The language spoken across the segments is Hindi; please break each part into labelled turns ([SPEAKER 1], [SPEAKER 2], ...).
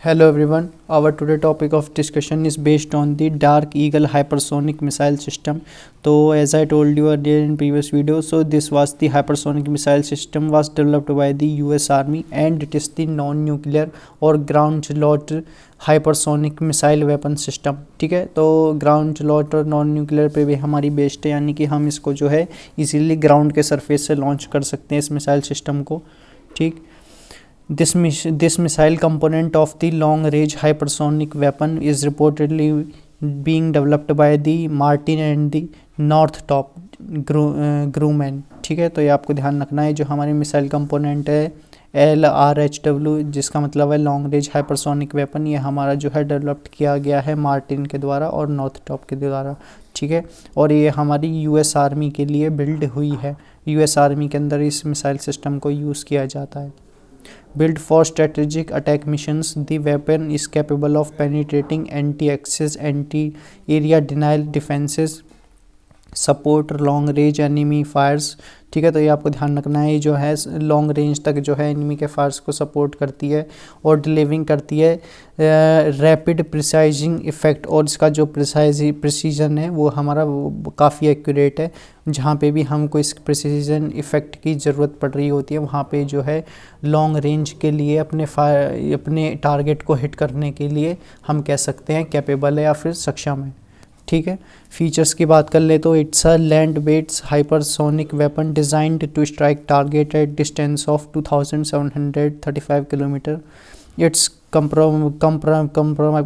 [SPEAKER 1] Hello everyone. Our today topic of discussion is based on the Dark Eagle hypersonic missile system. So as I told you earlier in previous video, so this was the hypersonic missile system was developed by the US Army and it is the non-nuclear or ground-launched hypersonic missile weapon system. ठीक है, तो ग्राउंड लॉन्च और नॉन न्यूक्लियर पे भी हमारी बेस्ड है, यानी कि हम इसको जो है इजीली ग्राउंड के सरफेस से लॉन्च कर सकते हैं इस मिसाइल सिस्टम को। ठीक, This missile component of the long-range hypersonic weapon is reportedly being developed by the Martin and the Northrop Grumman। ठीक है, तो ये आपको ध्यान रखना है। जो हमारी मिसाइल कंपोनेंट है LRHW, जिसका मतलब है लॉन्ग रेंज हाइपरसोनिक वेपन, ये हमारा जो है डेवलप्ड किया गया है मार्टिन के द्वारा और नॉर्थरॉप के द्वारा। ठीक है, और ये हमारी US आर्मी के लिए बिल्ड हुई है। US आर्मी के अंदर इस मिसाइल सिस्टम को यूज़ किया जाता है। Built for strategic attack missions, the weapon is capable of penetrating anti-access, anti-area denial defenses, support long range enemy fires। ठीक है, तो ये आपको ध्यान रखना है, ये जो है लॉन्ग रेंज तक जो है एनिमी के फायर्स को सपोर्ट करती है और डिलीवरिंग करती है रैपिड प्रिसाइजिंग इफ़ेक्ट, और इसका जो प्रिसीजन है वो हमारा काफ़ी एक्यूरेट है। जहाँ पे भी हमको इस प्रिसीजन इफ़ेक्ट की ज़रूरत पड़ रही होती है वहाँ पे जो है लॉन्ग रेंज के लिए अपने टारगेट को हिट करने के लिए हम कह सकते हैं कैपेबल है या फिर सक्षम है। ठीक है, फीचर्स की बात कर ले तो it's a land based hypersonic weapon designed to strike target at distance of 2735 kilometre. It's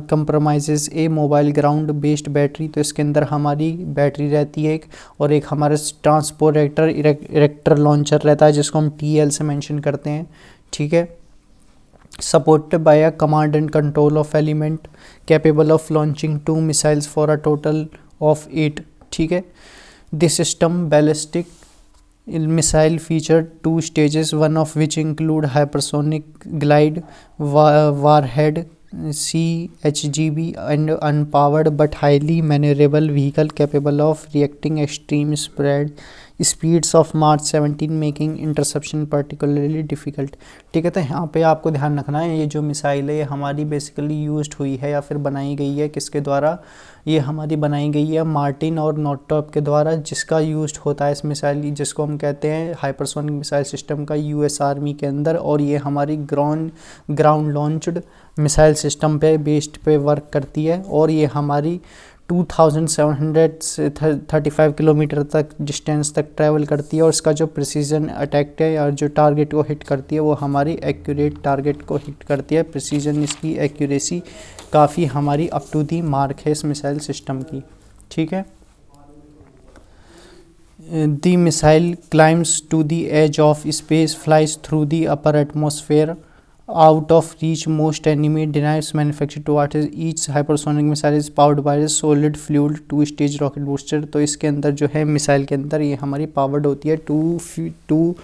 [SPEAKER 1] compromises a mobile ground based battery, तो इसके अंदर हमारी बैटरी रहती है एक, और एक हमारा ट्रांसपोर्ट इरेक्टर लॉन्चर रहता है जिसको हम TL से मेंशन करते हैं। ठीक है, supported by a command and control of element capable of launching 2 missiles for a total of 8। ठीक है, this system ballistic missile featured 2 stages, one of which include hypersonic glide warhead CHGB and unpowered but highly maneuverable vehicle capable of reacting extreme speeds of March 17 making interception particularly difficult. ठीक है, तो यहाँ पे आपको ध्यान रखना है, ये जो मिसाइल है ये हमारी बेसिकली यूज्ड हुई है या फिर बनाई गई है किसके द्वारा, ये हमारी बनाई गई है मार्टिन और नॉर्थरॉप के द्वारा, जिसका यूज्ड होता है इस मिसाइल जिसको हम कहते हैं हाइपरसोनिक मिसाइल सिस्टम का US आर्मी के अंदर, और ये हमारी ग्राउंड लॉन्च्ड मिसाइल सिस्टम पे बेस्ड पे वर्क करती है, और ये हमारी 2735 किलोमीटर तक डिस्टेंस तक ट्रैवल करती है, और इसका जो प्रिसीजन अटैक है और जो टारगेट को हिट करती है वो हमारी एक्यूरेट टारगेट को हिट करती है। प्रिसीजन, इसकी एक्यूरेसी काफ़ी हमारी अप टू दी मार्क है इस मिसाइल सिस्टम की। ठीक है, the missile climbs to the edge of space, flies through the upper atmosphere out of reach most enemy, denies manufacture to artists। each hypersonic missile is powered by a solid fueled 2-stage rocket booster। तो इसके अंदर जो है मिसाइल के अंदर ये हमारी पावर्ड होती है two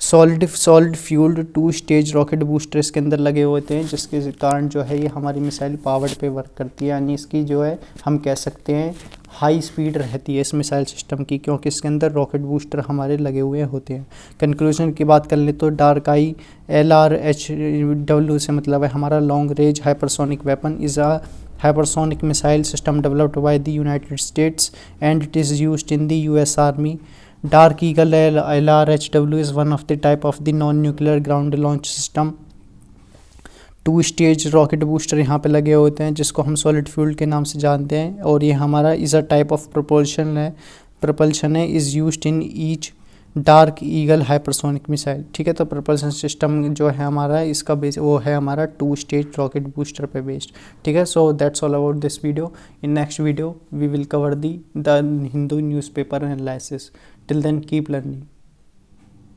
[SPEAKER 1] solid fuelled two stage rocket booster इसके अंदर लगे होते हैं, जिसके कारण जो है ये हमारी मिसाइल पावर्ड पे वर्क करती है, यानी इसकी जो है हम कह सकते हैं हाई स्पीड रहती है इस मिसाइल सिस्टम की, क्योंकि इसके अंदर रॉकेट बूस्टर हमारे लगे हुए होते हैं। कंक्लूजन की बात कर ले तो डार्क आई LRHW से मतलब है हमारा long range hypersonic weapon is a hypersonic missile system developed by the United States and it is used in the US Army। Dark Eagle LRHW is one of the type of the non-nuclear ground launch system। Two stage rocket booster यहाँ पे लगे होते हैं जिसको हम सॉलिड फ्यूल के नाम से जानते हैं, और ये हमारा is a type of propulsion है is used in each Dark Eagle hypersonic missile. ठीक है, तो प्रपोल्शन सिस्टम जो है हमारा इसका बेस वो है हमारा 2-स्टेज रॉकेट बूस्टर पे बेस्ड। ठीक है, so that's all about this video. In next video we will cover the Hindu newspaper analysis. Till then keep learning.